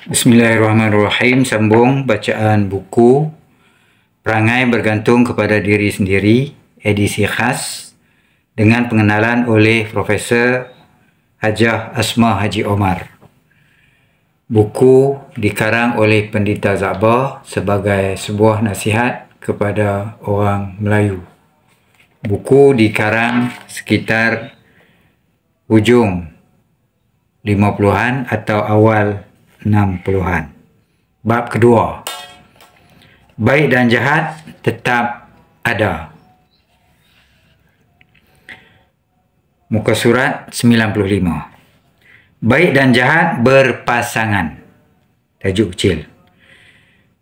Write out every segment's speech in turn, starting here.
Bismillahirrahmanirrahim. Sambung bacaan buku Perangai Bergantung Kepada Diri Sendiri, edisi khas, dengan pengenalan oleh Profesor Hajah Asma Haji Omar. Buku dikarang oleh Pendeta Za'bah sebagai sebuah nasihat kepada orang Melayu. Buku dikarang sekitar hujung 50-an atau awal 60-an. Bab kedua. Baik dan jahat tetap ada. Muka surat 95. Baik dan jahat berpasangan. Tajuk kecil.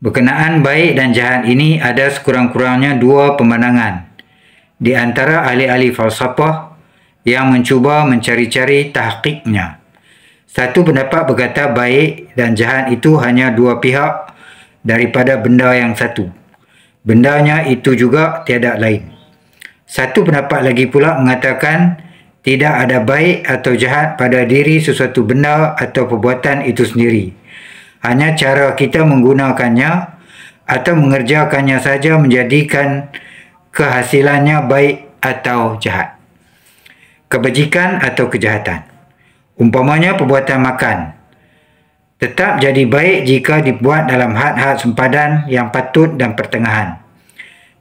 Berkenaan baik dan jahat ini ada sekurang-kurangnya dua pemandangan di antara ahli-ahli falsafah yang mencuba mencari-cari tahqiqnya. Satu pendapat berkata baik dan jahat itu hanya dua pihak daripada benda yang satu. Bendanya itu juga tiada lain. Satu pendapat lagi pula mengatakan tidak ada baik atau jahat pada diri sesuatu benda atau perbuatan itu sendiri. Hanya cara kita menggunakannya atau mengerjakannya saja menjadikan kehasilannya baik atau jahat. Kebajikan atau kejahatan. Umpamanya perbuatan makan tetap jadi baik jika dibuat dalam had-had sempadan yang patut dan pertengahan.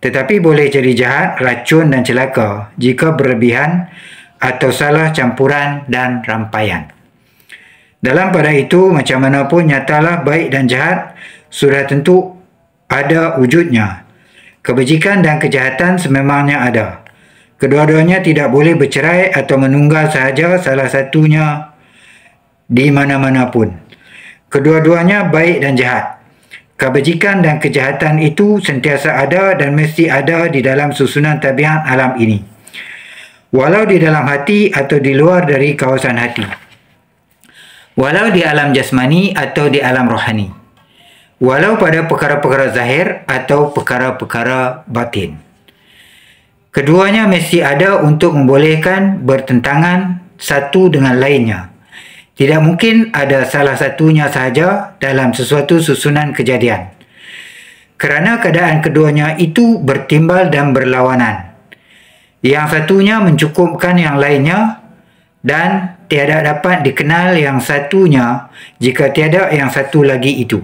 Tetapi boleh jadi jahat, racun dan celaka jika berlebihan atau salah campuran dan rampaian. Dalam pada itu, macam mana pun nyatalah baik dan jahat sudah tentu ada wujudnya. Kebajikan dan kejahatan sememangnya ada. Kedua-duanya tidak boleh bercerai atau menunggal sahaja salah satunya di mana-mana pun. Kedua-duanya baik dan jahat. Kebajikan dan kejahatan itu sentiasa ada dan mesti ada di dalam susunan tabiat alam ini. Walau di dalam hati atau di luar dari kawasan hati. Walau di alam jasmani atau di alam rohani. Walau pada perkara-perkara zahir atau perkara-perkara batin. Keduanya mesti ada untuk membolehkan bertentangan satu dengan lainnya. Tidak mungkin ada salah satunya sahaja dalam sesuatu susunan kejadian. Kerana keadaan keduanya itu bertimbal dan berlawanan. Yang satunya mencukupkan yang lainnya dan tiada dapat dikenal yang satunya jika tiada yang satu lagi itu.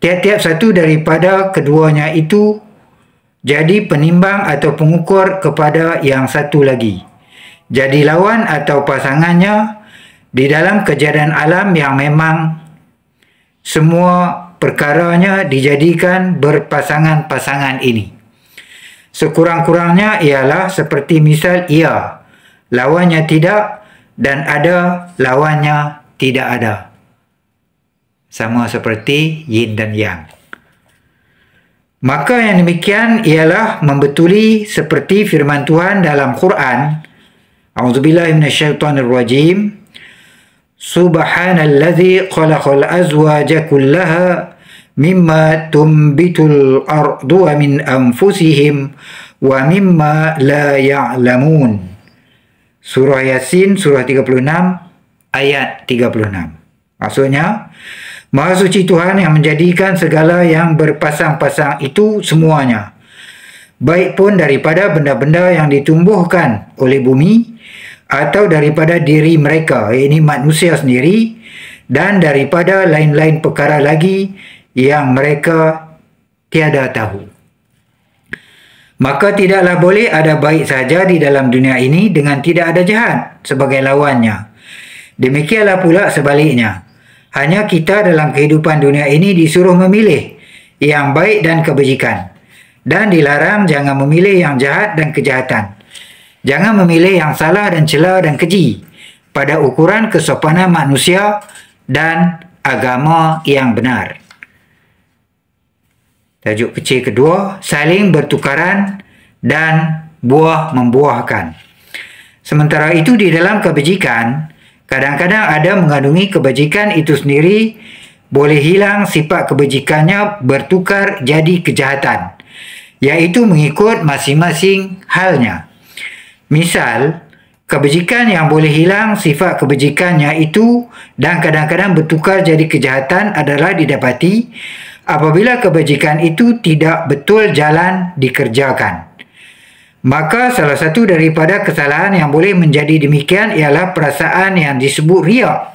Tiap-tiap satu daripada keduanya itu jadi penimbang atau pengukur kepada yang satu lagi. Jadi lawan atau pasangannya di dalam kejadian alam yang memang semua perkaranya dijadikan berpasangan-pasangan ini. Sekurang-kurangnya ialah seperti misal ia, lawannya tidak, dan ada, lawannya tidak ada. Sama seperti yin dan yang. Maka yang demikian ialah membetuli seperti firman Tuhan dalam Quran. A'udzubillahi minasyaitonirrajim. Subhanallazi khalaqal azwaja kullaha mimma tumbitul ardu wa min anfusihim wa mimma la ya'lamun. Surah Yasin surah 36 ayat 36. Maksudnya, Maha Suci Tuhan yang menjadikan segala yang berpasang-pasang itu semuanya. Baik pun daripada benda-benda yang ditumbuhkan oleh bumi atau daripada diri mereka, iaitu manusia sendiri, dan daripada lain-lain perkara lagi yang mereka tiada tahu. Maka tidaklah boleh ada baik saja di dalam dunia ini dengan tidak ada jahat sebagai lawannya. Demikianlah pula sebaliknya. Hanya kita dalam kehidupan dunia ini disuruh memilih yang baik dan kebajikan. Dan dilarang jangan memilih yang jahat dan kejahatan. Jangan memilih yang salah dan cela dan keji pada ukuran kesopanan manusia dan agama yang benar. Tajuk kecil kedua, saling bertukaran dan buah membuahkan. Sementara itu di dalam kebajikan, kadang-kadang ada mengandungi kebajikan itu sendiri boleh hilang sifat kebajikannya bertukar jadi kejahatan, iaitu mengikut masing-masing halnya. Misal, kebajikan yang boleh hilang sifat kebajikannya itu dan kadang-kadang bertukar jadi kejahatan adalah didapati apabila kebajikan itu tidak betul jalan dikerjakan. Maka salah satu daripada kesalahan yang boleh menjadi demikian ialah perasaan yang disebut riya,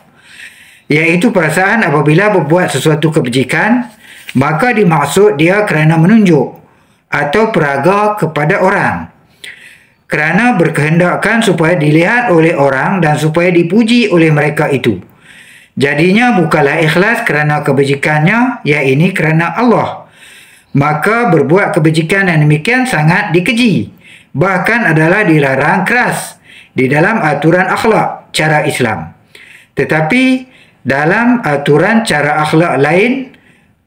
iaitu perasaan apabila berbuat sesuatu kebajikan maka dimaksud dia kerana menunjuk atau peraga kepada orang, kerana berkehendakkan supaya dilihat oleh orang dan supaya dipuji oleh mereka itu. Jadinya bukanlah ikhlas kerana kebajikannya, iaitu kerana Allah. Maka berbuat kebajikan yang demikian sangat dikeji, bahkan adalah dilarang keras di dalam aturan akhlak cara Islam. Tetapi dalam aturan cara akhlak lain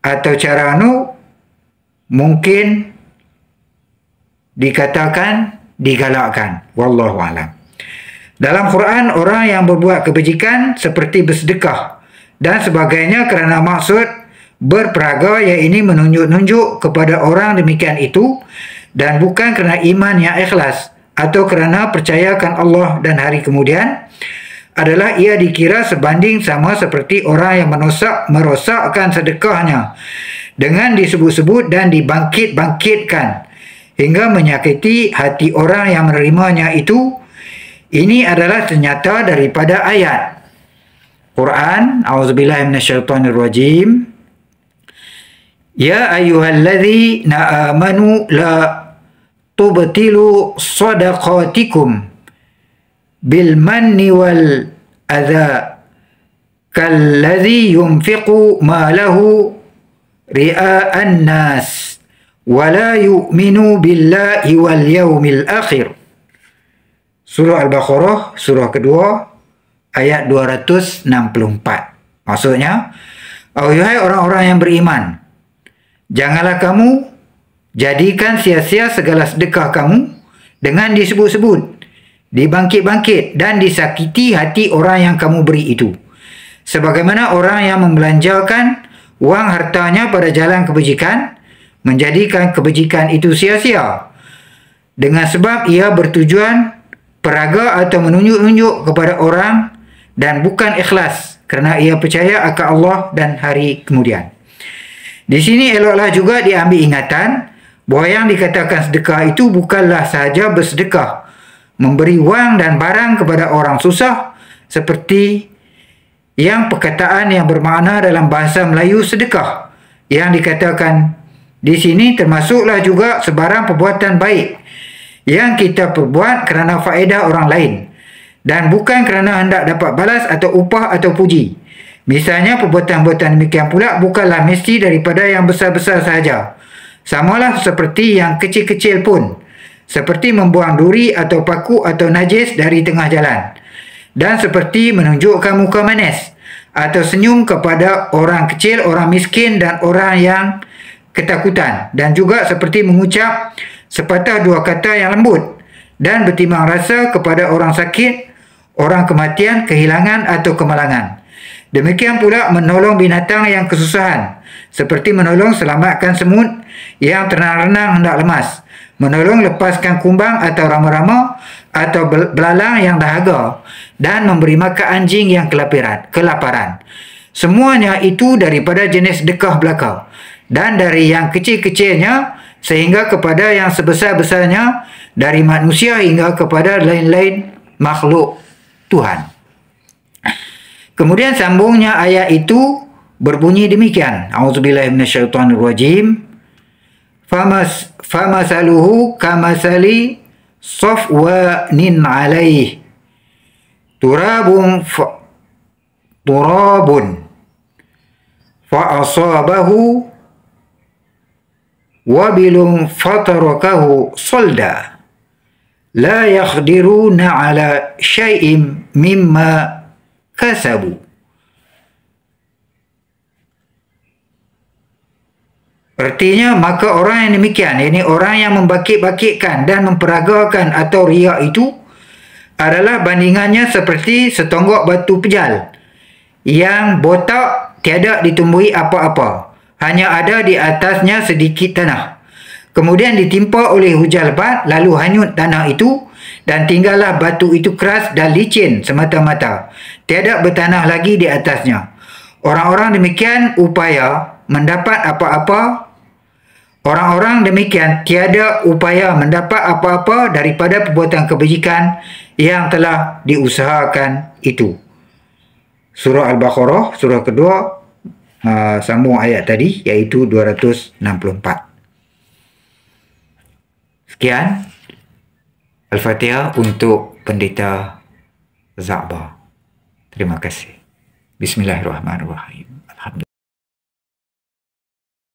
atau cara mungkin dikatakan digalakkan. Wallahu a'lam. Dalam Quran, orang yang berbuat kebajikan seperti bersedekah dan sebagainya kerana maksud berperaga, iaitu menunjuk-nunjuk kepada orang demikian itu, dan bukan kerana iman yang ikhlas atau kerana percayakan Allah dan hari kemudian, adalah ia dikira sebanding sama seperti orang yang merosakkan sedekahnya dengan disebut-sebut dan dibangkit-bangkitkan hingga menyakiti hati orang yang menerimanya itu. Ini adalah ternyata daripada ayat Quran. A'udzubillahi minasyaitonirrajim. Ya ayyuhalladzina amanu la tubtilu shadaqatikum bil manni wal adha kalladzi yunfiqu malahu ria'an nas wala yu'minu billahi wal yawmil akhir. Surah Al-Baqarah, surah kedua, ayat 264. Maksudnya, wahai orang-orang yang beriman, janganlah kamu jadikan sia-sia segala sedekah kamu dengan disebut-sebut, dibangkit-bangkit dan disakiti hati orang yang kamu beri itu. Sebagaimana orang yang membelanjakan wang hartanya pada jalan kebajikan, menjadikan kebajikan itu sia-sia dengan sebab ia bertujuan peraga atau menunjuk-nunjuk kepada orang dan bukan ikhlas kerana ia percaya akan Allah dan hari kemudian. Di sini eloklah juga diambil ingatan bahawa yang dikatakan sedekah itu bukanlah sahaja bersedekah, memberi wang dan barang kepada orang susah seperti yang perkataan yang bermakna dalam bahasa Melayu sedekah. Yang dikatakan di sini termasuklah juga sebarang perbuatan baik yang kita perbuat kerana faedah orang lain dan bukan kerana hendak dapat balas atau upah atau puji. Misalnya perbuatan-perbuatan demikian pula bukanlah mesti daripada yang besar-besar sahaja. Samalah seperti yang kecil-kecil pun, seperti membuang duri atau paku atau najis dari tengah jalan, dan seperti menunjukkan muka manis atau senyum kepada orang kecil, orang miskin dan orang yang ketakutan, dan juga seperti mengucap sepatah dua kata yang lembut dan bertimbang rasa kepada orang sakit, orang kematian, kehilangan atau kemalangan. Demikian pula menolong binatang yang kesusahan, seperti menolong selamatkan semut yang terrenang hendak lemas, menolong lepaskan kumbang atau rama-rama atau belalang yang dahaga, dan memberi makan anjing yang kelaparan. Semuanya itu daripada jenis sedekah belaka, dan dari yang kecil-kecilnya sehingga kepada yang sebesar-besarnya, dari manusia hingga kepada lain-lain makhluk Tuhan. Kemudian sambungnya ayat itu berbunyi demikian. A'udzubillahi minasyaitonirrajim. Famasaluhu kamasali safwanin alaih turabun fa asabahu wabilum fatarakahu solda la yakhdiruna ala syai'im mimma kasabu. Artinya, maka orang yang demikian, ini orang yang membakit-bakitkan dan memperagakan atau riak itu adalah bandingannya seperti setonggok batu pejal yang botak, tiada ditumbuhi apa-apa, hanya ada di atasnya sedikit tanah. Kemudian ditimpa oleh hujan lebat, lalu hanyut tanah itu, dan tinggallah batu itu keras dan licin semata-mata. Tiada bertanah lagi di atasnya. Orang-orang demikian mendapat apa-apa. Orang-orang demikian tiada upaya mendapat apa-apa daripada perbuatan kebajikan yang telah diusahakan itu. Surah Al-Baqarah, surah kedua, sambung ayat tadi, iaitu 264. Sekian. Al-Fatihah untuk Pendeta Za'bah. Terima kasih. Bismillahirrahmanirrahim.